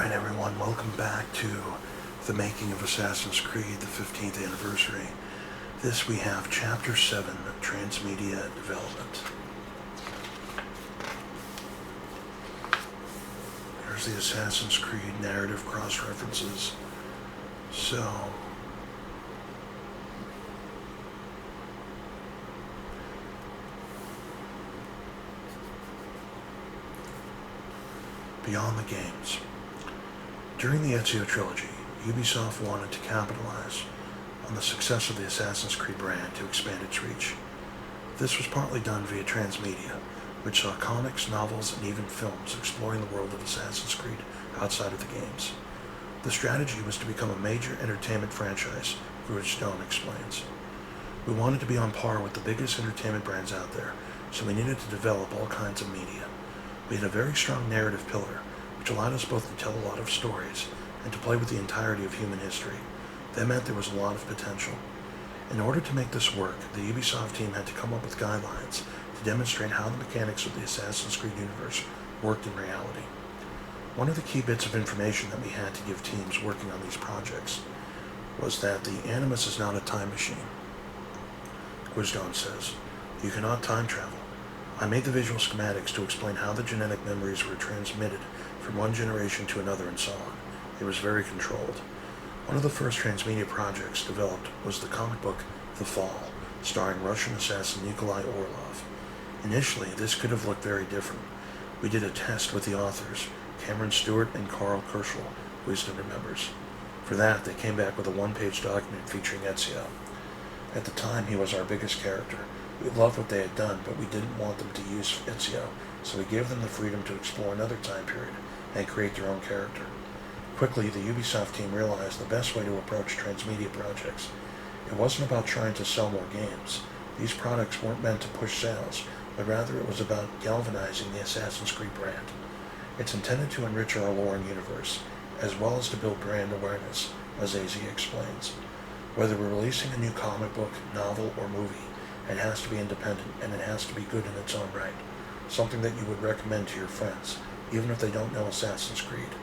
Alright everyone, welcome back to the making of Assassin's Creed, the 15th anniversary. This we have Chapter 7, Transmedia Development. Here's the Assassin's Creed narrative cross-references. So, beyond the games. During the Ezio trilogy, Ubisoft wanted to capitalize on the success of the Assassin's Creed brand to expand its reach. This was partly done via transmedia, which saw comics, novels, and even films exploring the world of Assassin's Creed outside of the games. The strategy was to become a major entertainment franchise, which Stone explains. We wanted to be on par with the biggest entertainment brands out there, so we needed to develop all kinds of media. We had a very strong narrative pillar, which allowed us both to tell a lot of stories and to play with the entirety of human history. That meant there was a lot of potential. In order to make this work, the Ubisoft team had to come up with guidelines to demonstrate how the mechanics of the Assassin's Creed universe worked in reality. One of the key bits of information that we had to give teams working on these projects was that the Animus is not a time machine. Quizdone says, "You cannot time travel. I made the visual schematics to explain how the genetic memories were transmitted from one generation to another and so on. It was very controlled." One of the first transmedia projects developed was the comic book The Fall, starring Russian assassin Nikolai Orlov. Initially, this could have looked very different. We did a test with the authors, Cameron Stewart and Carl Kerschel, Wisdom remembers. For that, they came back with a one-page document featuring Ezio. At the time, he was our biggest character. We loved what they had done, but we didn't want them to use Ezio, so we gave them the freedom to explore another time period and create their own character. Quickly, the Ubisoft team realized the best way to approach transmedia projects. It wasn't about trying to sell more games. These products weren't meant to push sales, but rather it was about galvanizing the Assassin's Creed brand. It's intended to enrich our lore and universe, as well as to build brand awareness, as AZ explains. Whether we're releasing a new comic book, novel, or movie, it has to be independent, and it has to be good in its own right. Something that you would recommend to your friends, even if they don't know Assassin's Creed.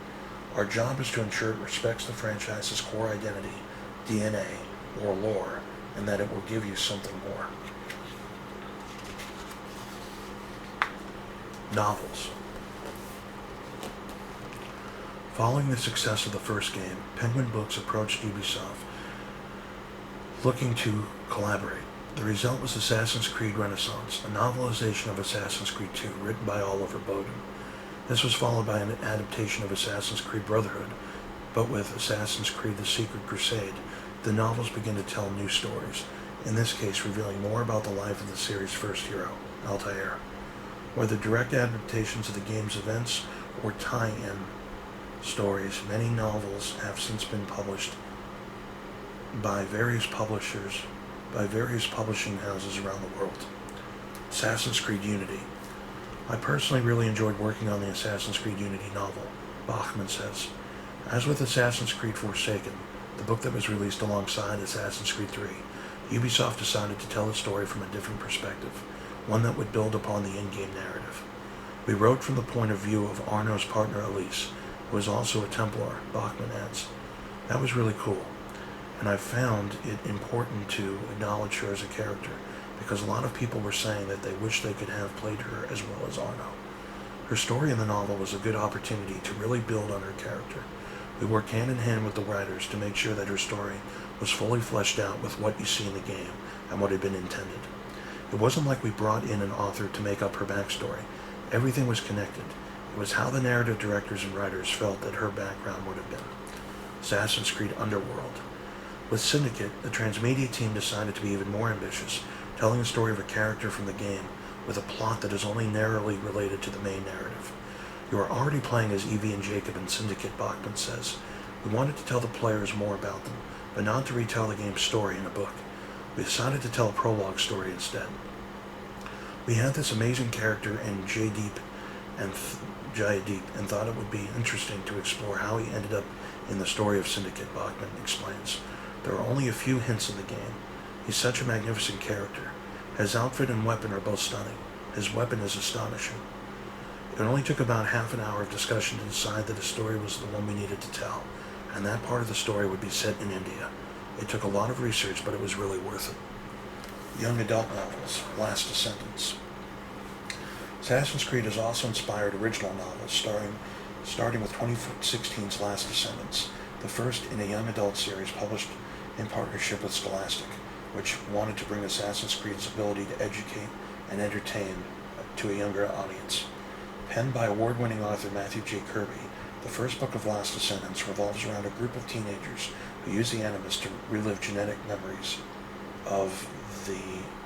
Our job is to ensure it respects the franchise's core identity, DNA, or lore, and that it will give you something more. Novels. Following the success of the first game, Penguin Books approached Ubisoft looking to collaborate. The result was Assassin's Creed Renaissance, a novelization of Assassin's Creed II written by Oliver Bowden. This was followed by an adaptation of Assassin's Creed Brotherhood, but with Assassin's Creed The Secret Crusade, the novels begin to tell new stories, in this case revealing more about the life of the series' first hero, Altair. Whether direct adaptations of the game's events or tie-in stories, many novels have since been published by various publishers, by various publishing houses around the world. Assassin's Creed Unity. I personally really enjoyed working on the Assassin's Creed Unity novel, Bachman says. As with Assassin's Creed Forsaken, the book that was released alongside Assassin's Creed 3, Ubisoft decided to tell the story from a different perspective, one that would build upon the in-game narrative. We wrote from the point of view of Arno's partner Elise, who is also a Templar, Bachman adds. That was really cool, and I found it important to acknowledge her as a character, because a lot of people were saying that they wish they could have played her as well as Arno. Her story in the novel was a good opportunity to really build on her character. We worked hand in hand with the writers to make sure that her story was fully fleshed out with what you see in the game and what had been intended. It wasn't like we brought in an author to make up her backstory. Everything was connected. It was how the narrative directors and writers felt that her background would have been. Assassin's Creed Underworld. With Syndicate, the transmedia team decided to be even more ambitious, telling the story of a character from the game with a plot that is only narrowly related to the main narrative. You are already playing as Evie and Jacob in Syndicate, Bachman says. We wanted to tell the players more about them, but not to retell the game's story in a book. We decided to tell a prologue story instead. We had this amazing character in Jaydeep and thought it would be interesting to explore how he ended up in the story of Syndicate, Bachman explains. There are only a few hints in the game. He's such a magnificent character. His outfit and weapon are both stunning. His weapon is astonishing. It only took about half an hour of discussion to decide that the story was the one we needed to tell, and that part of the story would be set in India. It took a lot of research, but it was really worth it. Young adult novels, Last Descendants. Assassin's Creed has also inspired original novels, starting with 2016's Last Descendants, the first in a young adult series published in partnership with Scholastic, which wanted to bring Assassin's Creed's ability to educate and entertain to a younger audience. Penned by award-winning author Matthew J. Kirby, the first book of Last Descendants revolves around a group of teenagers who use the Animus to relive genetic memories of the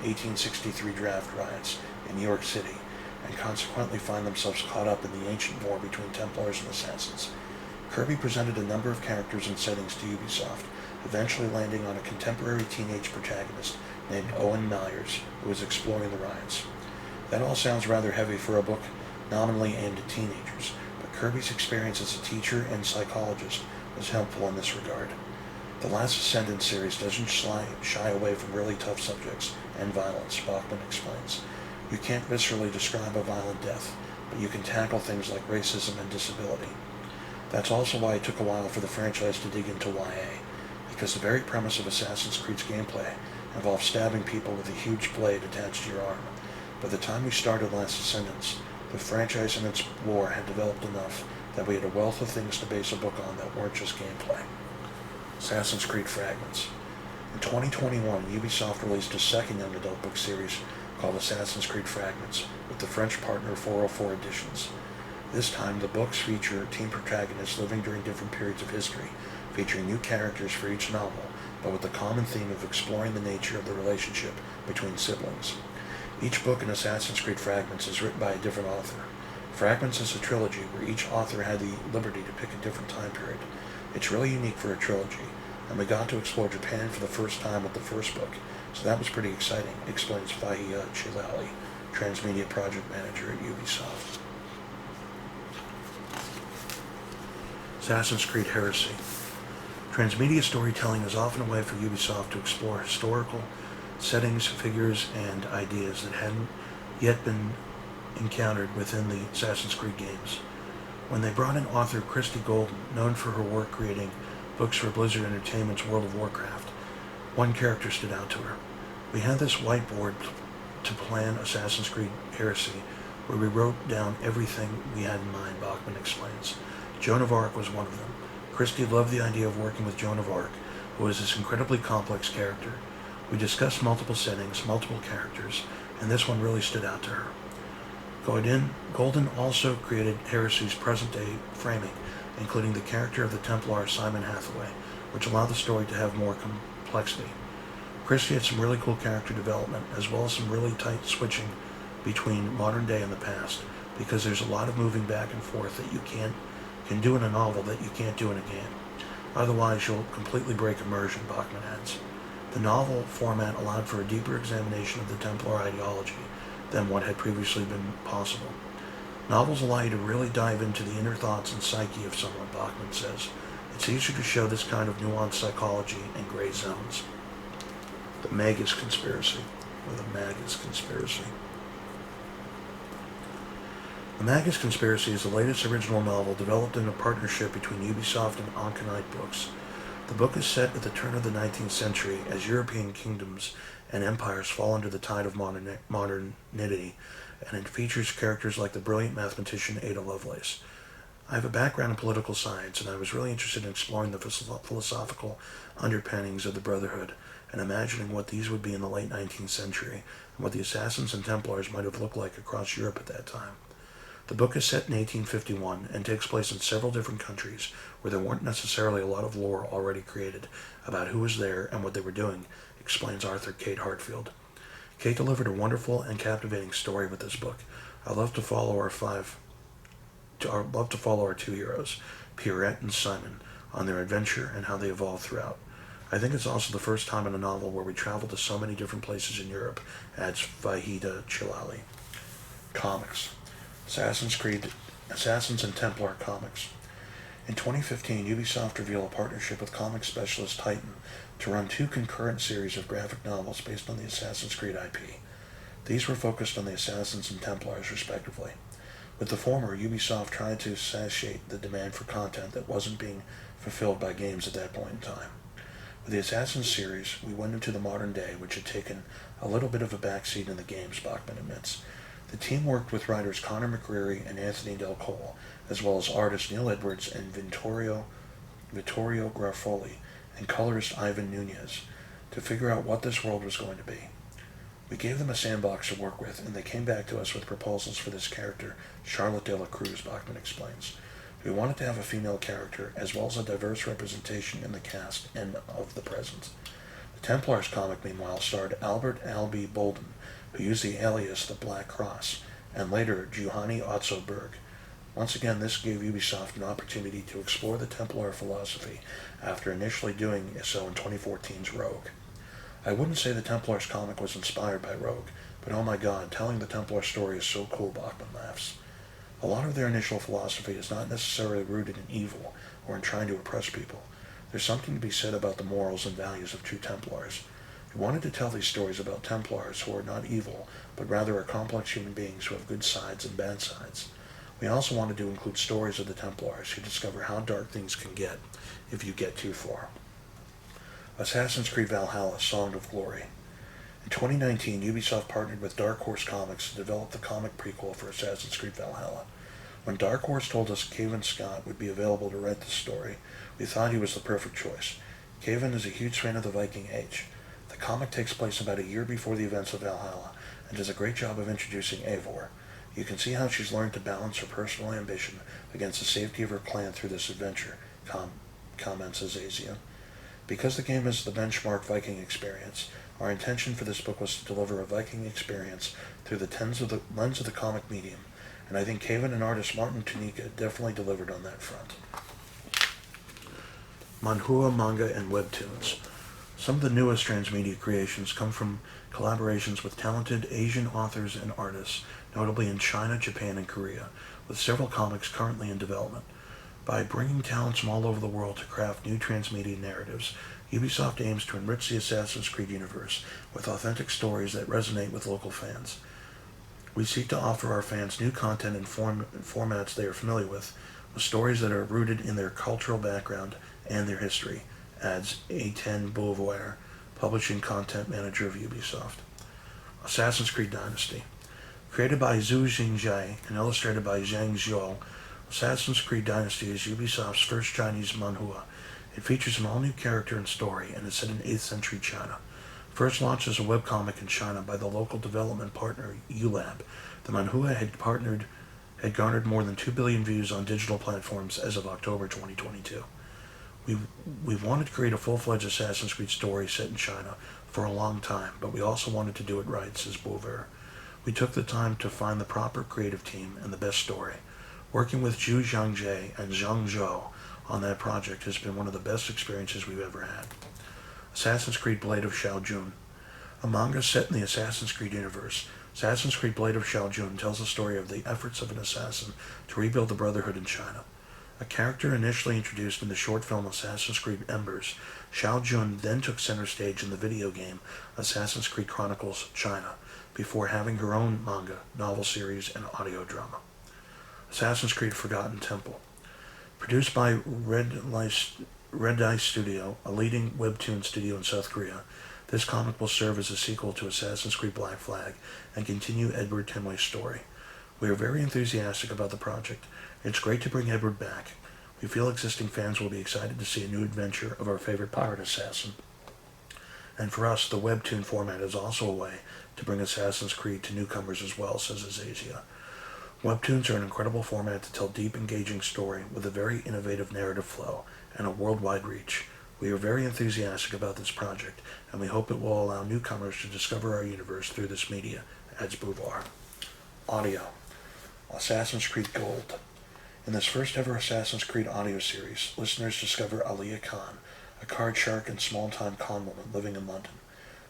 1863 draft riots in New York City, and consequently find themselves caught up in the ancient war between Templars and Assassins. Kirby presented a number of characters and settings to Ubisoft, eventually landing on a contemporary teenage protagonist named Owen Myers, who is exploring the riots. That all sounds rather heavy for a book nominally aimed at teenagers, but Kirby's experience as a teacher and psychologist was helpful in this regard. The Last Descendants series doesn't shy away from really tough subjects and violence, Bachman explains. You can't viscerally describe a violent death, but you can tackle things like racism and disability. That's also why it took a while for the franchise to dig into YA, because the very premise of Assassin's Creed's gameplay involves stabbing people with a huge blade attached to your arm. By the time we started Last Descendants, the franchise and its lore had developed enough that we had a wealth of things to base a book on that weren't just gameplay. Assassin's Creed Fragments. In 2021, Ubisoft released a second young adult book series called Assassin's Creed Fragments, with the French partner 404 Editions. This time, the books feature teen protagonists living during different periods of history, featuring new characters for each novel, but with the common theme of exploring the nature of the relationship between siblings. Each book in Assassin's Creed Fragments is written by a different author. Fragments is a trilogy where each author had the liberty to pick a different time period. It's really unique for a trilogy, and we got to explore Japan for the first time with the first book, so that was pretty exciting, explains Fahia Chilali, Transmedia Project Manager at Ubisoft. Assassin's Creed Heresy. Transmedia storytelling is often a way for Ubisoft to explore historical settings, figures, and ideas that hadn't yet been encountered within the Assassin's Creed games. When they brought in author Christy Golden, known for her work creating books for Blizzard Entertainment's World of Warcraft, one character stood out to her. We had this whiteboard to plan Assassin's Creed Heresy, where we wrote down everything we had in mind, Bachman explains. Joan of Arc was one of them. Christy loved the idea of working with Joan of Arc, who is this incredibly complex character. We discussed multiple settings, multiple characters, and this one really stood out to her. Golden also created Heresy's present-day framing, including the character of the Templar Simon Hathaway, which allowed the story to have more complexity. Christy had some really cool character development, as well as some really tight switching between modern day and the past, because there's a lot of moving back and forth that you can do in a novel that you can't do in a game. Otherwise, you'll completely break immersion, Bachman adds. The novel format allowed for a deeper examination of the Templar ideology than what had previously been possible. Novels allow you to really dive into the inner thoughts and psyche of someone, Bachman says. It's easier to show this kind of nuanced psychology and gray zones. The Magus Conspiracy, or the Magus Conspiracy. The Magus Conspiracy is the latest original novel developed in a partnership between Ubisoft and Ankh-Knight Books. The book is set at the turn of the 19th century as European kingdoms and empires fall under the tide of modernity, and it features characters like the brilliant mathematician Ada Lovelace. I have a background in political science, and I was really interested in exploring the philosophical underpinnings of the Brotherhood and imagining what these would be in the late 19th century and what the Assassins and Templars might have looked like across Europe at that time. The book is set in 1851 and takes place in several different countries where there weren't necessarily a lot of lore already created about who was there and what they were doing, explains author Kate Hartfield. Kate delivered a wonderful and captivating story with this book. I love to follow our two heroes, Pierrette and Simon, on their adventure and how they evolve throughout. I think it's also the first time in a novel where we travel to so many different places in Europe, adds Vahida Chilali. Comics. Assassins and Templar comics. In 2015, Ubisoft revealed a partnership with comic specialist Titan to run 2 concurrent series of graphic novels based on the Assassin's Creed IP. These were focused on the Assassins and Templars, respectively. With the former, Ubisoft tried to satiate the demand for content that wasn't being fulfilled by games at that point in time. With the Assassin's series, we went into the modern day, which had taken a little bit of a backseat in the games, Bachman admits. The team worked with writers Conor McCreary and Anthony Del Cole, as well as artists Neil Edwards and Vittorio Garofoli, and colorist Ivan Nunez, to figure out what this world was going to be. We gave them a sandbox to work with, and they came back to us with proposals for this character, Charlotte de la Cruz, Bachman explains. We wanted to have a female character, as well as a diverse representation in the cast and of the present. The Templars comic, meanwhile, starred Albert Albie Bolden, who used the alias The Black Cross, and later Giovanni Otso Berg. Once again, this gave Ubisoft an opportunity to explore the Templar philosophy after initially doing so in 2014's Rogue. I wouldn't say the Templars comic was inspired by Rogue, but oh my god, telling the Templar story is so cool, Bachman laughs. A lot of their initial philosophy is not necessarily rooted in evil or in trying to oppress people. There's something to be said about the morals and values of true Templars. We wanted to tell these stories about Templars who are not evil, but rather are complex human beings who have good sides and bad sides. We also wanted to include stories of the Templars who discover how dark things can get if you get too far. Assassin's Creed Valhalla, Song of Glory. In 2019, Ubisoft partnered with Dark Horse Comics to develop the comic prequel for Assassin's Creed Valhalla. When Dark Horse told us Cavan Scott would be available to write the story, we thought he was the perfect choice. Cavan is a huge fan of the Viking Age. The comic takes place about a year before the events of Valhalla, and does a great job of introducing Eivor. You can see how she's learned to balance her personal ambition against the safety of her clan through this adventure, comments Azazian. Because the game is the benchmark Viking experience, our intention for this book was to deliver a Viking experience through the lens of the comic medium, and I think Cavan and artist Martin Tunica definitely delivered on that front. Manhua manga and webtoons. Some of the newest transmedia creations come from collaborations with talented Asian authors and artists, notably in China, Japan, and Korea, with several comics currently in development. By bringing talents from all over the world to craft new transmedia narratives, Ubisoft aims to enrich the Assassin's Creed universe with authentic stories that resonate with local fans. We seek to offer our fans new content in formats they are familiar with stories that are rooted in their cultural background and their history, adds A10 Beauvoir, publishing content manager of Ubisoft. Assassin's Creed Dynasty. Created by Zhu Xingjie and illustrated by Zhang Zhou, Assassin's Creed Dynasty is Ubisoft's first Chinese manhua. It features an all-new character and story, and is set in 8th century China. First launched as a webcomic in China by the local development partner ULab, the manhua had garnered more than 2 billion views on digital platforms as of October 2022. We've wanted to create a full-fledged Assassin's Creed story set in China for a long time, but we also wanted to do it right, says Beauvoir. We took the time to find the proper creative team and the best story. Working with Zhu Jiangjie and Zhang Zhou on that project has been one of the best experiences we've ever had. Assassin's Creed Blade of Xiaojun. A manga set in the Assassin's Creed universe, Assassin's Creed Blade of Xiaojun tells the story of the efforts of an assassin to rebuild the Brotherhood in China. A character initially introduced in the short film Assassin's Creed Embers, Xiaojun then took center stage in the video game Assassin's Creed Chronicles China, before having her own manga, novel series, and audio drama. Assassin's Creed Forgotten Temple. Produced by Red Dice Studio, a leading webtoon studio in South Korea, this comic will serve as a sequel to Assassin's Creed Black Flag and continue Edward Tenway's story. We are very enthusiastic about the project. It's great to bring Edward back. We feel existing fans will be excited to see a new adventure of our favorite pirate assassin. And for us, the webtoon format is also a way to bring Assassin's Creed to newcomers as well, says Azaziah. Webtoons are an incredible format to tell deep, engaging story with a very innovative narrative flow and a worldwide reach. We are very enthusiastic about this project, and we hope it will allow newcomers to discover our universe through this media, adds Beauvoir. Audio. Assassin's Creed Gold. In this first ever Assassin's Creed audio series, listeners discover Aliyah Khan, a card shark and small-time con woman living in London.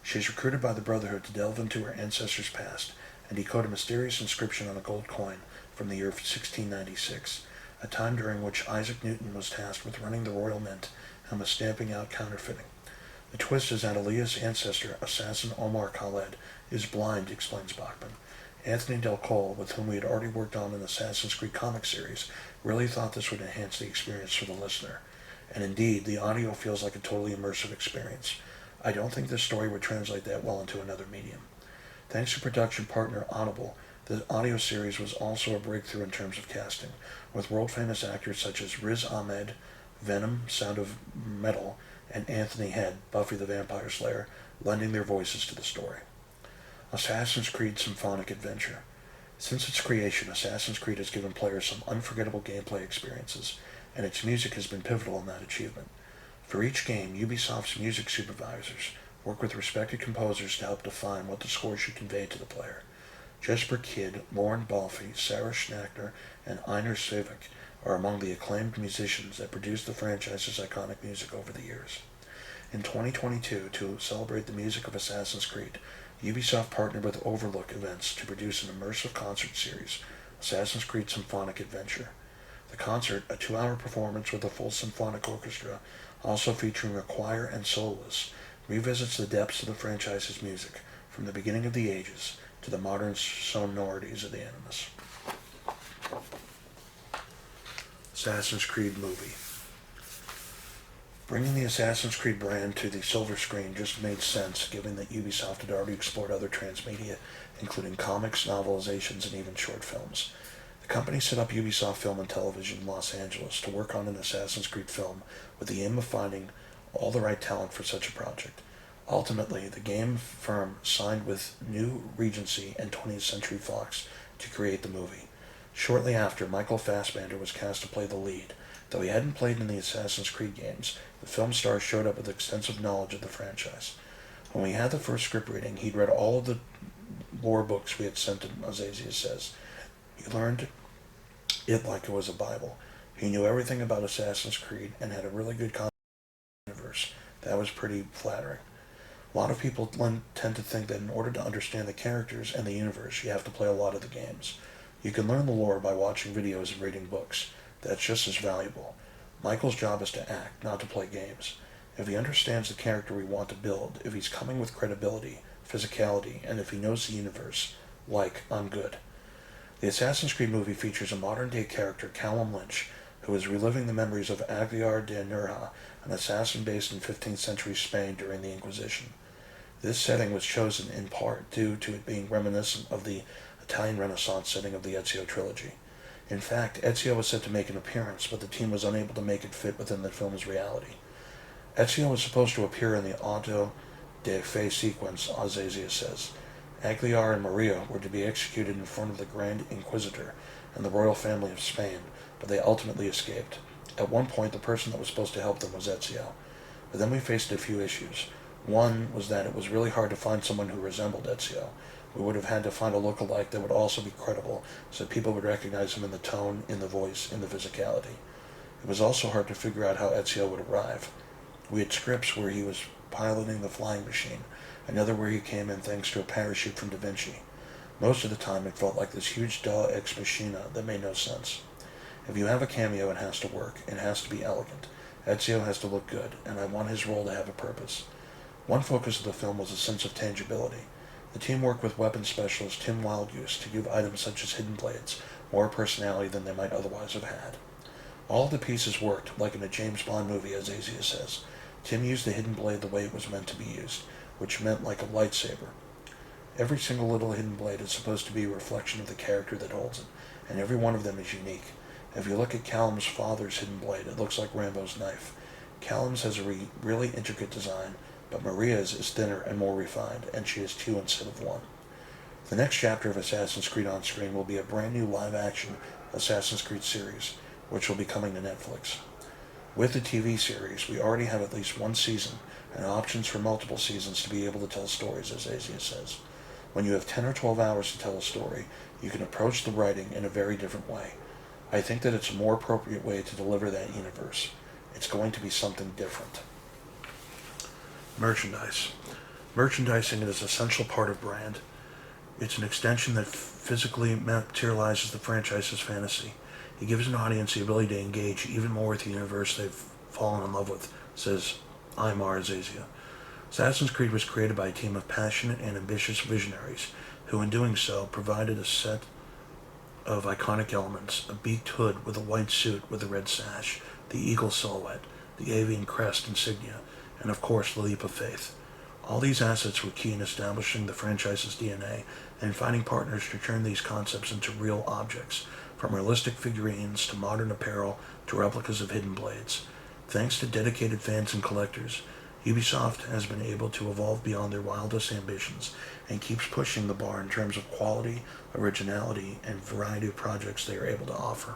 She is recruited by the Brotherhood to delve into her ancestors' past and decode a mysterious inscription on a gold coin from the year 1696, a time during which Isaac Newton was tasked with running the Royal Mint and was stamping out counterfeiting. The twist is that Aliyah's ancestor, assassin Omar Khaled, is blind, explains Bachman. Anthony Del Cole, with whom we had already worked on an Assassin's Creed comic series, really thought this would enhance the experience for the listener. And indeed, the audio feels like a totally immersive experience. I don't think this story would translate that well into another medium. Thanks to production partner Audible, the audio series was also a breakthrough in terms of casting, with world-famous actors such as Riz Ahmed, Venom, Sound of Metal, and Anthony Head, Buffy the Vampire Slayer, lending their voices to the story. Assassin's Creed Symphonic Adventure. Since its creation, Assassin's Creed has given players some unforgettable gameplay experiences, and its music has been pivotal in that achievement. For each game, Ubisoft's music supervisors work with respected composers to help define what the score should convey to the player. Jesper Kidd, Lauren Balfe, Sarah Schnackner, and Einar Svevik are among the acclaimed musicians that produced the franchise's iconic music over the years. In 2022, to celebrate the music of Assassin's Creed, Ubisoft partnered with Overlook Events to produce an immersive concert series, Assassin's Creed Symphonic Adventure. The concert, a 2-hour performance with a full symphonic orchestra, also featuring a choir and soloists, revisits the depths of the franchise's music, from the beginning of the ages to the modern sonorities of the Animus. Assassin's Creed movie. Bringing the Assassin's Creed brand to the silver screen just made sense, given that Ubisoft had already explored other transmedia, including comics, novelizations, and even short films. The company set up Ubisoft Film and Television in Los Angeles to work on an Assassin's Creed film with the aim of finding all the right talent for such a project. Ultimately, the game firm signed with New Regency and 20th Century Fox to create the movie. Shortly after, Michael Fassbender was cast to play the lead. Though he hadn't played in the Assassin's Creed games, the film star showed up with extensive knowledge of the franchise. When we had the first script reading, he'd read all of the lore books we had sent him, Azaziah says. He learned it like it was a Bible. He knew everything about Assassin's Creed and had a really good concept of the universe. That was pretty flattering. A lot of people tend to think that in order to understand the characters and the universe, you have to play a lot of the games. You can learn the lore by watching videos and reading books. That's just as valuable. Michael's job is to act, not to play games. If he understands the character we want to build, if he's coming with credibility, physicality, and if he knows the universe, I'm good. The Assassin's Creed movie features a modern-day character, Callum Lynch, who is reliving the memories of Aguilar de Nurja, an assassin based in 15th century Spain during the Inquisition. This setting was chosen in part due to it being reminiscent of the Italian Renaissance setting of the Ezio trilogy. In fact, Ezio was set to make an appearance, but the team was unable to make it fit within the film's reality. Ezio was supposed to appear in the auto de fe sequence, Azaziah says. Aguilar and Maria were to be executed in front of the Grand Inquisitor and the royal family of Spain, but they ultimately escaped. At one point, the person that was supposed to help them was Ezio. But then we faced a few issues. One was that it was really hard to find someone who resembled Ezio. We would have had to find a look-alike that would also be credible, so that people would recognize him in the tone, in the voice, in the physicality. It was also hard to figure out how Ezio would arrive. We had scripts where he was piloting the flying machine, another where he came in thanks to a parachute from Da Vinci. Most of the time it felt like this huge Deus Ex Machina that made no sense. If you have a cameo, it has to work. It has to be elegant. Ezio has to look good, and I want his role to have a purpose. One focus of the film was a sense of tangibility. The team worked with weapons specialist Tim Wildgoose to give items such as hidden blades more personality than they might otherwise have had. All of the pieces worked, like in a James Bond movie, as Azaziah says. Tim used the hidden blade the way it was meant to be used, which meant like a lightsaber. Every single little hidden blade is supposed to be a reflection of the character that holds it, and every one of them is unique. If you look at Callum's father's hidden blade, it looks like Rambo's knife. Callum's has a really intricate design, but Maria's is thinner and more refined, and she has 2 instead of 1. The next chapter of Assassin's Creed on screen will be a brand new live-action Assassin's Creed series, which will be coming to Netflix. With the TV series, we already have at least 1 season, and options for multiple seasons to be able to tell stories, as Azaziah says. When you have 10 or 12 hours to tell a story, you can approach the writing in a very different way. I think that it's a more appropriate way to deliver that universe. It's going to be something different. Merchandise. Merchandising is an essential part of brand. It's an extension that physically materializes the franchise's fantasy. It gives an audience the ability to engage even more with the universe they've fallen in love with, says Aymar Azaziah. Assassin's Creed was created by a team of passionate and ambitious visionaries who in doing so provided a set of iconic elements: a beaked hood with a white suit with a red sash, the eagle silhouette, the avian crest insignia, and of course the leap of faith. All these assets were key in establishing the franchise's DNA and finding partners to turn these concepts into real objects, from realistic figurines to modern apparel to replicas of hidden blades. Thanks to dedicated fans and collectors, Ubisoft has been able to evolve beyond their wildest ambitions and keeps pushing the bar in terms of quality, originality, and variety of projects they are able to offer.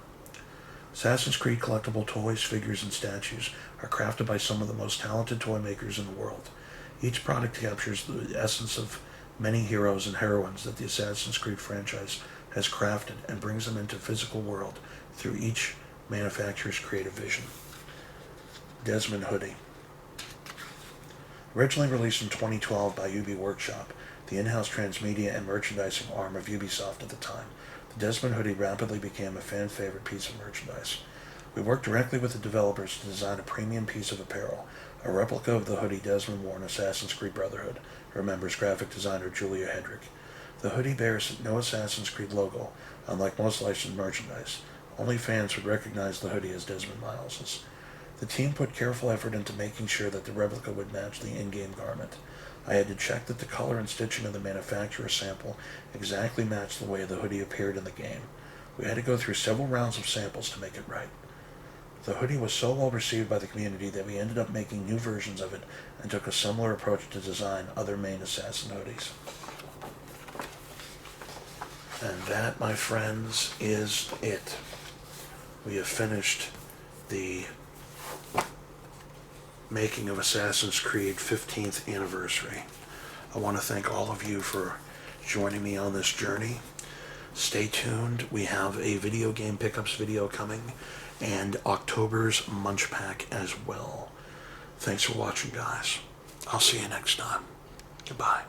Assassin's Creed collectible toys, figures, and statues are crafted by some of the most talented toy makers in the world. Each product captures the essence of many heroes and heroines that the Assassin's Creed franchise has crafted and brings them into the physical world through each manufacturer's creative vision. Desmond Hoodie. Originally released in 2012 by Ubi Workshop, the in-house transmedia and merchandising arm of Ubisoft at the time, the Desmond Hoodie rapidly became a fan-favorite piece of merchandise. We worked directly with the developers to design a premium piece of apparel, a replica of the hoodie Desmond wore in Assassin's Creed Brotherhood, remembers graphic designer Julia Hedrick. The hoodie bears no Assassin's Creed logo, unlike most licensed merchandise. Only fans would recognize the hoodie as Desmond Miles's. The team put careful effort into making sure that the replica would match the in-game garment. I had to check that the color and stitching of the manufacturer's sample exactly matched the way the hoodie appeared in the game. We had to go through several rounds of samples to make it right. The hoodie was so well received by the community that we ended up making new versions of it and took a similar approach to design other main Assassin hoodies. And that, my friends, is it. We have finished the making of Assassin's Creed 15th anniversary. I want to thank all of you for joining me on this journey. Stay tuned. We have a video game pickups video coming and October's Munch Pack as well. Thanks for watching, guys. I'll see you next time. Goodbye.